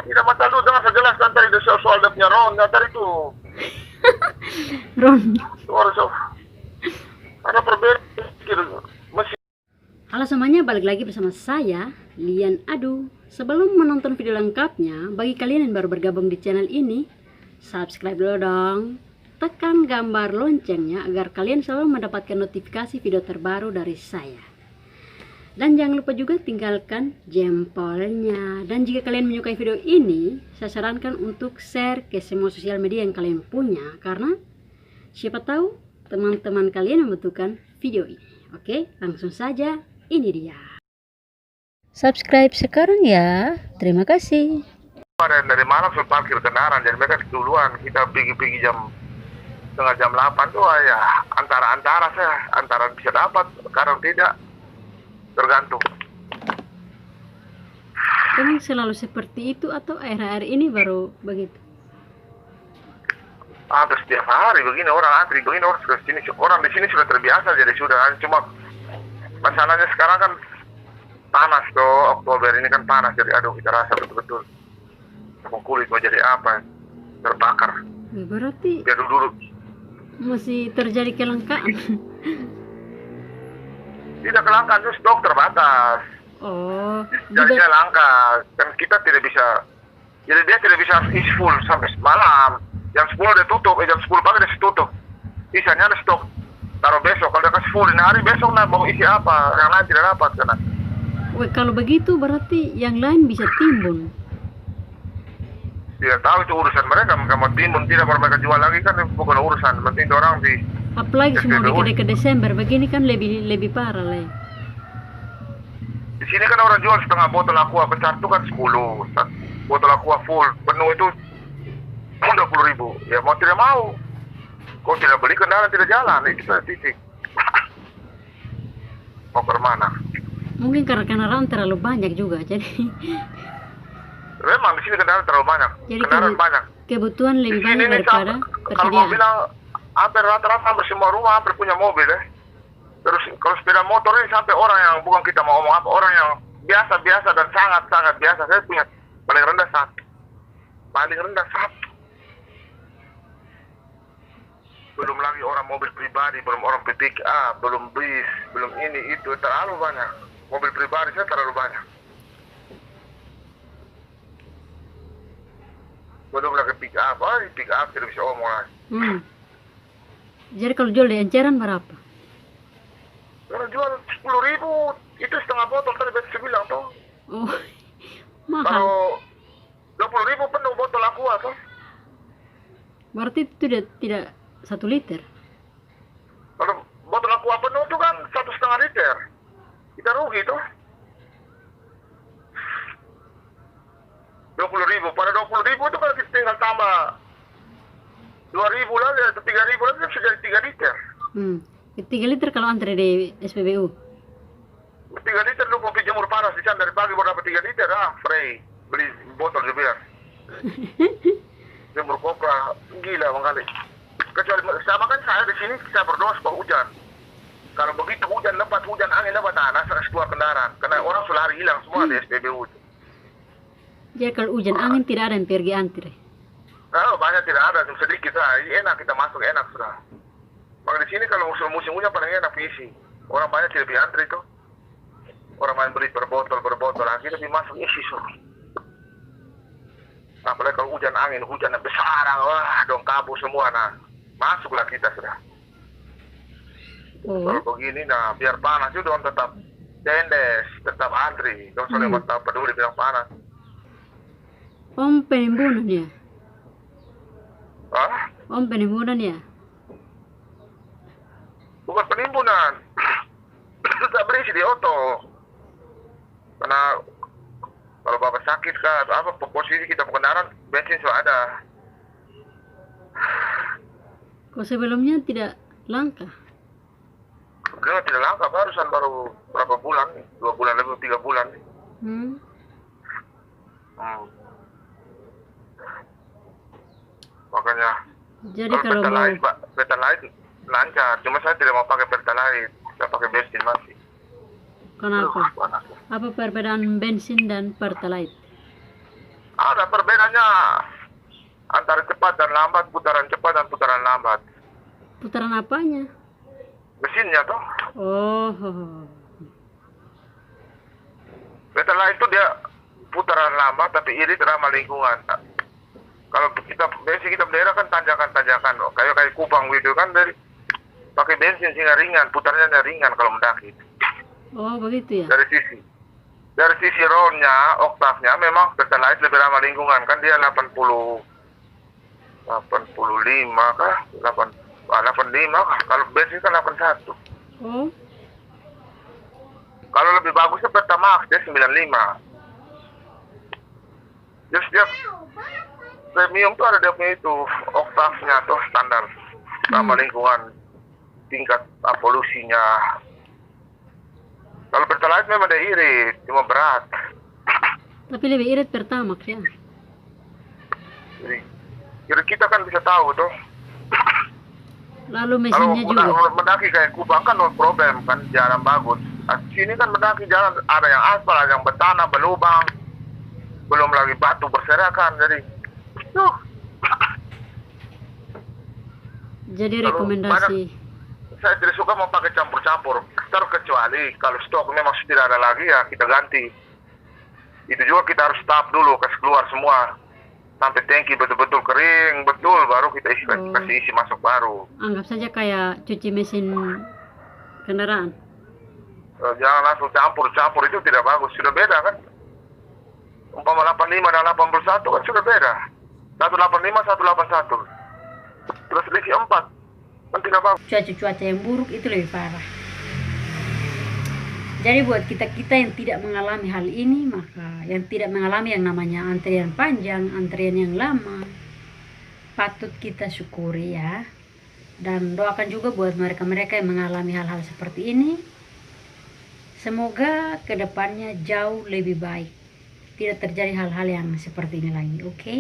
Tidak matalu dengan sejelaskan tadi itu soal dia punya ron, tadi itu Ron. harus ada perbedaan gitu. Mesin Halo semuanya, balik lagi bersama saya, Lian Adu. Sebelum menonton video lengkapnya, bagi kalian yang baru bergabung di channel ini, subscribe dulu dong. Tekan gambar loncengnya agar kalian selalu mendapatkan notifikasi video terbaru dari saya. Dan jangan lupa juga tinggalkan jempolnya. Dan jika kalian menyukai video ini, saya sarankan untuk share ke semua sosial media yang kalian punya, karena siapa tahu teman-teman kalian membutuhkan video ini. Oke, langsung saja, ini dia. Subscribe sekarang ya. Terima kasih. dari malam sudah parkir kendaraan, jadi mereka duluan. Kita pergi jam setengah jam 8 tuh ya antara saya antara bisa dapat, kadang tidak, tergantung. Emang selalu seperti itu atau akhir-akhir ini baru begitu? Hampir setiap hari begini orang antri, begini orang sudah sini, orang di sini sudah terbiasa, jadi sudah. Cuma masalahnya sekarang kan panas tuh, Oktober ini kan panas, jadi aduh kita rasa betul-betul kulit mau jadi apa, terbakar. Berarti Biar dulu masih terjadi kelangkaan. tidak kelangkaan, terus stok terbatas. Oh, Jadinya langka, dan kita tidak bisa, jadi dia tidak bisa isi full sampai malam. Jam 10 dia tutup, jam 10 pagi dia tutup. Sisanya ada stok, taruh besok. Kalau dia kasih full ini hari, besok nah mau isi apa, yang lain tidak dapat karena. kalau begitu berarti yang lain bisa timbun. Tidak tahu itu urusan mereka mau timbun tidak, kalau mereka jual lagi kan bukan urusan, penting orang di. Apalagi semua dekat-dekat Desember begini kan lebih parah lah. Di sini kan orang jual setengah botol aqua besar itu kan 10, botol aqua full penuh itu 20.000. Ya mau tidak mau, kau tidak beli kendaraan tidak jalan, itu saja titik. Mau ke mana? Mungkin karena kendaraan terlalu banyak juga, jadi Memang di sini kendaraan terlalu banyak, jadi kendaraan banyak. kebutuhan lebih Di banyak sini nih, daripada kalau mau persediaan. bilang hampir rata-rata hampir semua rumah hampir punya mobil ya. Terus kalau sepeda motor ini sampai orang yang bukan kita mau ngomong apa, orang yang biasa-biasa dan sangat-sangat biasa, saya punya paling rendah satu. Belum lagi orang mobil pribadi, belum orang pick up, belum bis, belum ini itu, terlalu banyak. Mobil pribadi saya terlalu banyak. Belum lagi pick up tidak bisa omong lagi. Jadi kalau jual di eceran berapa? Kalau jual 10.000 itu setengah botol tadi biasa bilang tuh. Oh, mahal. Kalau 20.000 penuh botol aqua tuh. Berarti itu tidak 1 liter. Kalau botol aqua penuh itu kan 1,5 liter. Kita rugi tuh. 20.000, pada 20.000 itu kalau kita tinggal tambah 2.000 lagi atau 3.000 lagi bisa jadi 3 liter. 3 liter kalau antri di SPBU. 3 liter lu kopi jemur panas di sana dari pagi baru dapat 3 liter, free. Beli botol di biar. Jemur kopra, gila bang kali. Kecuali sama kan saya di sini saya berdoa supaya hujan. Kalau begitu hujan lebat, hujan angin lebat, saya keluar kendaraan. Karena orang sudah lari hilang semua di SPBU. Jadi kalau hujan angin tidak ada yang pergi antri. Nah, banyak tidak ada, cuma sedikit lah. Enak kita masuk, enak sudah. Maka di sini kalau musim hujan paling enak isi. Orang banyak tidak antri itu. Orang main beli berbotol, akhirnya lebih masuk isi suruh. Apalagi kalau hujan angin, hujan yang besar, wah dong kabur semua, nah masuklah kita sudah. Kalau begini, nah biar panas itu dong tetap dendes, tetap antri, dong soalnya tetap peduli bilang panas. Om penimbunan ya? Hah? Om penimbunan ya? Bukan penimbunan, tetap berisi di auto. Karena kalau bapak sakit kah atau apa, posisi kita kendaraan bensin sudah ada. Kok sebelumnya tidak langka? Enggak, tidak langka, baru berapa bulan, 2 bulan lebih, 3 bulan. Makanya jadi kalau Pertalite lancar, cuma saya tidak mau pakai Pertalite, saya pakai bensin masih. Kenapa? Apa perbedaan bensin dan Pertalite? Ada perbedaannya antara cepat dan lambat, putaran cepat dan putaran lambat. Putaran apanya? Mesinnya tuh. Oh. Setelah itu dia putaran lambat tapi irit ramah lingkungan. Kalau kita bensin kita daerah kan tanjakan-tanjakan, kayak Kupang gitu kan, dari pakai bensin sehingga ringan, putarnya ringan kalau mendaki. Oh, begitu ya? Dari sisi rollnya, oktavnya memang Pertalite lebih ramah lingkungan, kan dia 85 kah? 85 kah? Kalau bensin kan 81. Oh. Kalau lebih bagusnya Pertamax dia 95. Jadi setiap premium tuh ada dia punya itu oktavnya tuh standar ramah lingkungan, tingkat polusinya. Kalau Pertalite memang dia irit, cuma berat. Tapi lebih irit Pertamax ya. Jadi kita kan bisa tahu tuh. Lalu Kalau mesinnya juga. mendaki kayak Kupang kan no problem kan, jalan bagus. Sini kan mendaki jalan ada yang aspal, ada yang bertanah, berlubang, belum lagi batu berserakan. Jadi rekomendasi. Saya tidak suka mau pakai campur-campur, terkecuali kalau stok memang tidak ada lagi ya kita ganti. Itu juga kita harus stop dulu, kasih keluar semua sampai tangki betul-betul kering betul, baru kita kasih isi masuk baru. Anggap saja kayak cuci mesin kendaraan. Jangan langsung campur-campur, itu tidak bagus. Sudah beda kan, umpama 85 dan 81 kan sudah beda. 185 181 terus selisih 4 kan tidak bagus. Cuaca yang buruk itu lebih parah. Jadi buat kita yang tidak mengalami hal ini, maka yang tidak mengalami yang namanya antrian panjang, antrian yang lama, patut kita syukuri ya. Dan doakan juga buat mereka-mereka yang mengalami hal-hal seperti ini. Semoga kedepannya jauh lebih baik. Tidak terjadi hal-hal yang seperti ini lagi, oke?